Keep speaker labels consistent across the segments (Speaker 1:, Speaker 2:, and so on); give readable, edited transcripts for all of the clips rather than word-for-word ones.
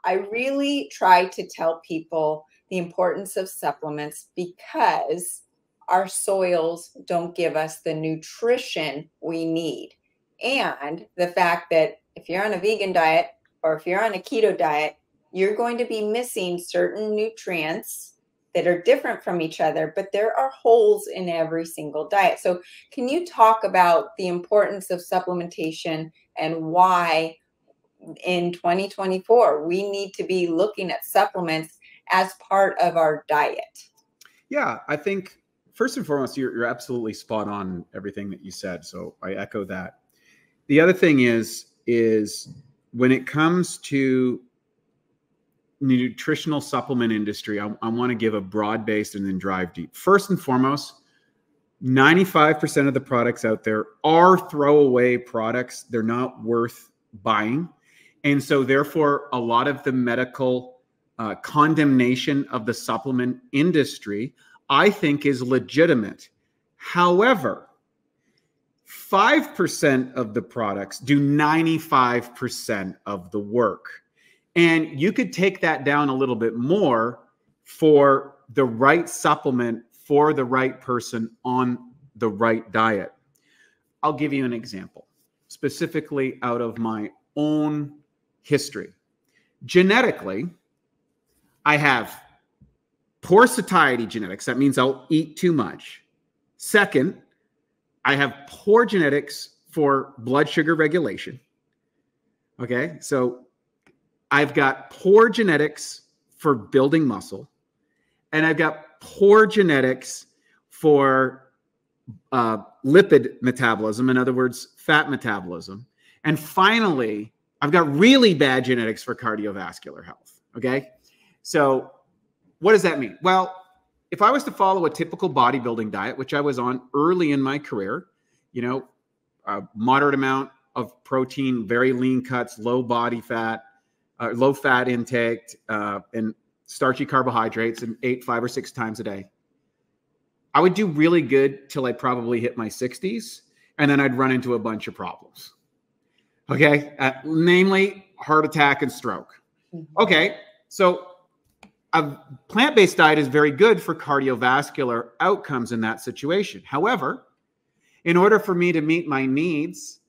Speaker 1: I really try to tell people the importance of supplements because our soils don't give us the nutrition we need. And the fact that if you're on a vegan diet or if you're on a keto diet, you're going to be missing certain nutrients that are different from each other, but there are holes in every single diet. So can you talk about the importance of supplementation and why in 2024 we need to be looking at supplements as part of our diet?
Speaker 2: Yeah, I think first and foremost, you're absolutely spot on everything that you said. So I echo that. The other thing is when it comes to the nutritional supplement industry, I want to give a broad-based and then drive deep. First and foremost, 95% of the products out there are throwaway products. They're not worth buying. And so therefore, a lot of the medical condemnation of the supplement industry, I think, is legitimate. However, 5% of the products do 95% of the work. And you could take that down a little bit more for the right supplement for the right person on the right diet. I'll give you an example, specifically out of my own history. Genetically, I have poor satiety genetics. That means I'll eat too much. Second, I have poor genetics for blood sugar regulation. Okay, so I've got poor genetics for building muscle, and I've got poor genetics for lipid metabolism, in other words, fat metabolism. And finally, I've got really bad genetics for cardiovascular health. Okay, so what does that mean? Well, if I was to follow a typical bodybuilding diet, which I was on early in my career, a moderate amount of protein, very lean cuts, low body fat, low fat intake, and starchy carbohydrates, and ate 5 or 6 times a day, I would do really good till I probably hit my 60s, and then I'd run into a bunch of problems. Okay, namely heart attack and stroke. Okay, so a plant-based diet is very good for cardiovascular outcomes in that situation. However, in order for me to meet my needs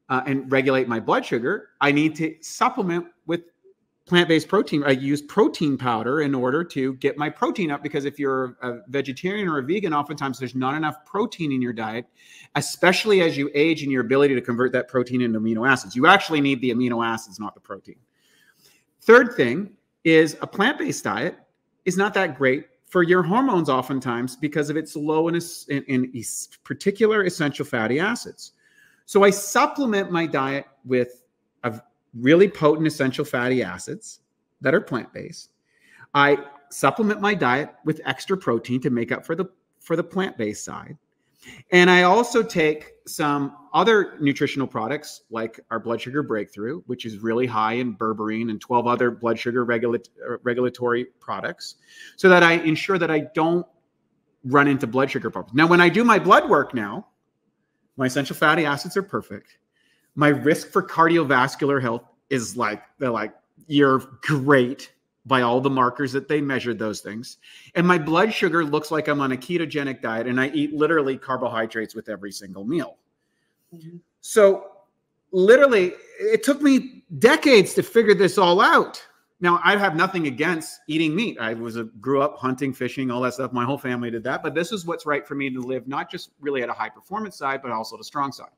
Speaker 2: and regulate my blood sugar, I need to supplement with plant-based protein. I use protein powder in order to get my protein up, because if you're a vegetarian or a vegan, oftentimes there's not enough protein in your diet, especially as you age and your ability to convert that protein into amino acids. You actually need the amino acids, not the protein. Third thing is a plant-based diet is not that great for your hormones oftentimes because of its low in particular essential fatty acids. So I supplement my diet with a really potent essential fatty acids that are plant-based. I supplement my diet with extra protein to make up for the plant-based side. And I also take some other nutritional products like our blood sugar breakthrough, which is really high in berberine, and 12 other blood sugar regulatory products, so that I ensure that I don't run into blood sugar problems. Now, when I do my blood work now, my essential fatty acids are perfect. My risk for cardiovascular health is they're like, you're great by all the markers that they measured those things. And my blood sugar looks like I'm on a ketogenic diet, and I eat literally carbohydrates with every single meal. Mm-hmm. So literally, it took me decades to figure this all out. Now, I have nothing against eating meat. I grew up hunting, fishing, all that stuff. My whole family did that. But this is what's right for me to live, not just really at a high performance side, but also the strong side.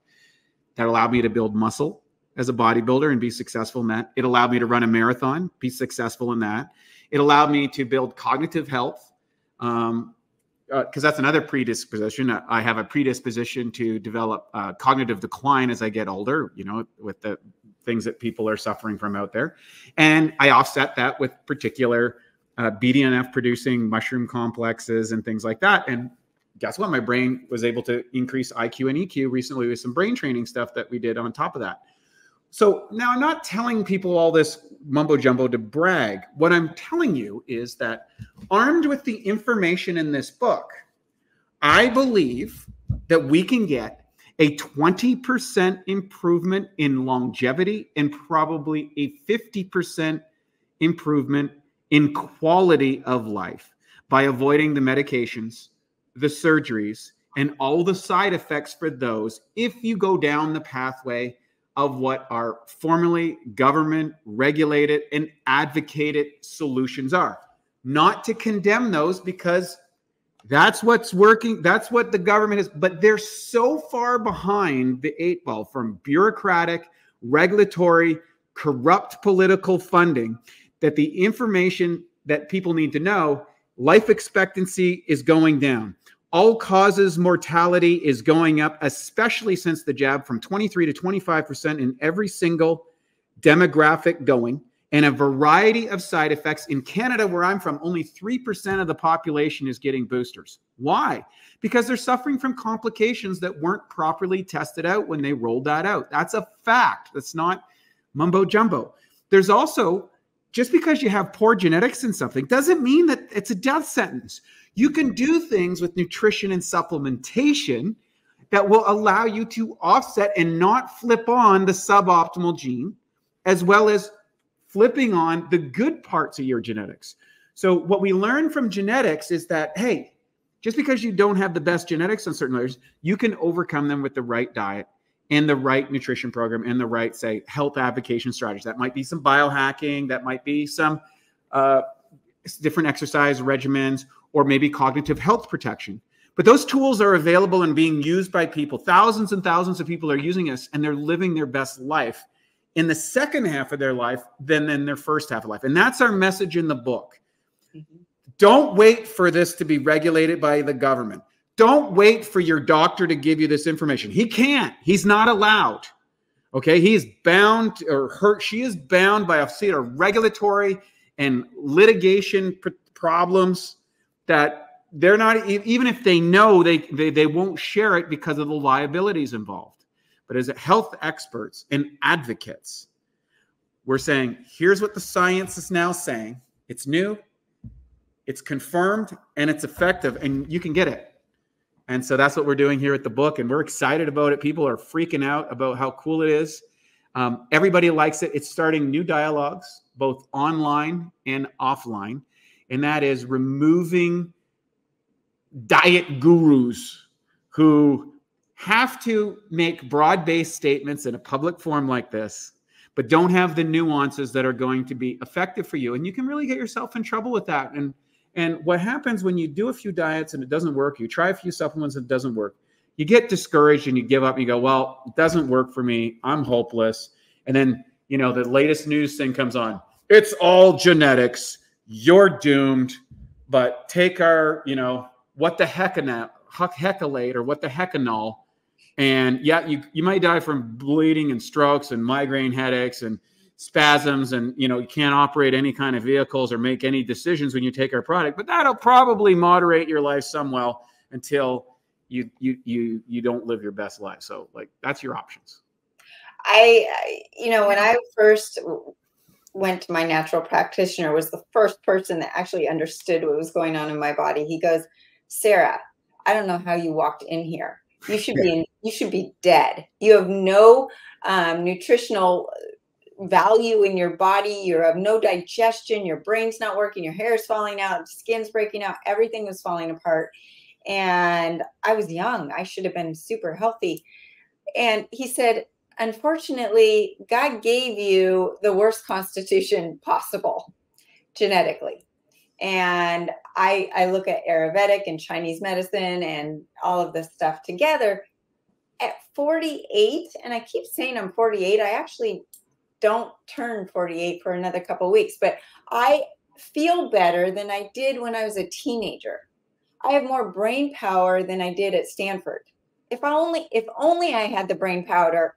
Speaker 2: That allowed me to build muscle as a bodybuilder and be successful in that. It allowed me to run a marathon, be successful in that. It allowed me to build cognitive health, because that's another predisposition. I have a predisposition to develop cognitive decline as I get older, with the things that people are suffering from out there. And I offset that with particular BDNF producing mushroom complexes and things like that. And guess what? My brain was able to increase IQ and EQ recently with some brain training stuff that we did on top of that. So now I'm not telling people all this mumbo jumbo to brag. What I'm telling you is that armed with the information in this book, I believe that we can get a 20% improvement in longevity and probably a 50% improvement in quality of life by avoiding the medications, the surgeries, and all the side effects for those if you go down the pathway of what our formally government regulated and advocated solutions are. Not to condemn those, because that's what's working. That's what the government is. But they're so far behind the 8 ball from bureaucratic, regulatory, corrupt political funding that the information that people need to know, life expectancy is going down. All causes mortality is going up, especially since the jab, from 23 to 25% in every single demographic going, and a variety of side effects. In Canada, where I'm from, only 3% of the population is getting boosters. Why? Because they're suffering from complications that weren't properly tested out when they rolled that out. That's a fact. That's not mumbo jumbo. There's also, just because you have poor genetics in something doesn't mean that it's a death sentence. You can do things with nutrition and supplementation that will allow you to offset and not flip on the suboptimal gene, as well as flipping on the good parts of your genetics. So what we learn from genetics is that, hey, just because you don't have the best genetics on certain areas, you can overcome them with the right diet and the right nutrition program and the right, say, health advocacy strategies. That might be some biohacking, that might be some different exercise regimens, or maybe cognitive health protection. But those tools are available and being used by people. Thousands and thousands of people are using us, and they're living their best life in the second half of their life than in their first half of life. And that's our message in the book. Mm-hmm. Don't wait for this to be regulated by the government. Don't wait for your doctor to give you this information. He can't. He's not allowed. Okay? He is bound, she is bound by a regulatory and litigation problems that they're not, even if they know, they won't share it because of the liabilities involved. But as health experts and advocates, we're saying, here's what the science is now saying. It's new, it's confirmed, and it's effective, and you can get it. And so that's what we're doing here at the book, and we're excited about it. People are freaking out about how cool it is. Everybody likes it. It's starting new dialogues, both online and offline. And that is removing diet gurus who have to make broad-based statements in a public forum like this, but don't have the nuances that are going to be effective for you. And you can really get yourself in trouble with that. And what happens when you do a few diets and it doesn't work, you try a few supplements and it doesn't work, you get discouraged and you give up and you go, well, it doesn't work for me. I'm hopeless. And then, the latest news thing comes on. It's all genetics. You're doomed. But take our, what the heckalate or what the heckanol. And yeah, you might die from bleeding and strokes and migraine headaches and spasms, and you can't operate any kind of vehicles or make any decisions when you take our product, but that'll probably moderate your life somewhat until you don't live your best life. So that's your options.
Speaker 1: When I first went to my natural practitioner, was the first person that actually understood what was going on in my body. He goes, Sarah, I don't know how you walked in here. You should be dead. You have no nutritional value in your body. You have no digestion. Your brain's not working. Your hair is falling out. Skin's breaking out. Everything was falling apart. And I was young. I should have been super healthy. And he said, unfortunately, God gave you the worst constitution possible genetically. And I look at Ayurvedic and Chinese medicine and all of this stuff together. At 48, and I keep saying I'm 48, I actually don't turn 48 for another couple of weeks, but I feel better than I did when I was a teenager. I have more brain power than I did at Stanford. If only I had the brain power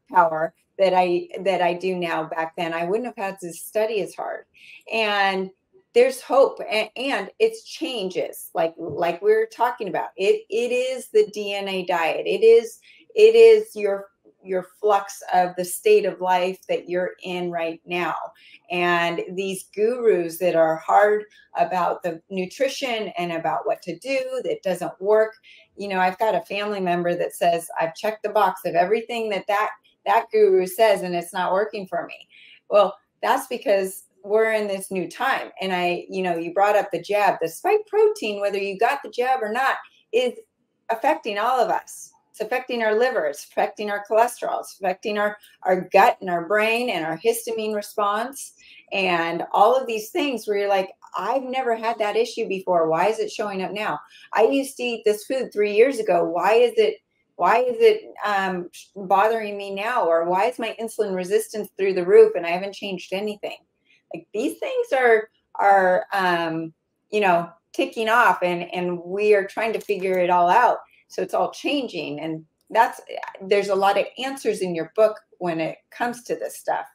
Speaker 1: that I do now back then, I wouldn't have had to study as hard. And there's hope, and it's changes like we were talking about. It is the DNA diet. It is your flux of the state of life that you're in right now. And these gurus that are hard about the nutrition and about what to do that doesn't work. I've got a family member that says, I've checked the box of everything that guru says, and it's not working for me. Well, that's because we're in this new time. And you brought up the jab, the spike protein, whether you got the jab or not, is affecting all of us. It's affecting our liver, it's affecting our cholesterol, it's affecting our gut and our brain and our histamine response and all of these things where you're like, I've never had that issue before. Why is it showing up now? I used to eat this food 3 years ago. Why is it bothering me now? Or why is my insulin resistance through the roof and I haven't changed anything? Like, these things are ticking off, and we are trying to figure it all out. So it's all changing, and there's a lot of answers in your book when it comes to this stuff.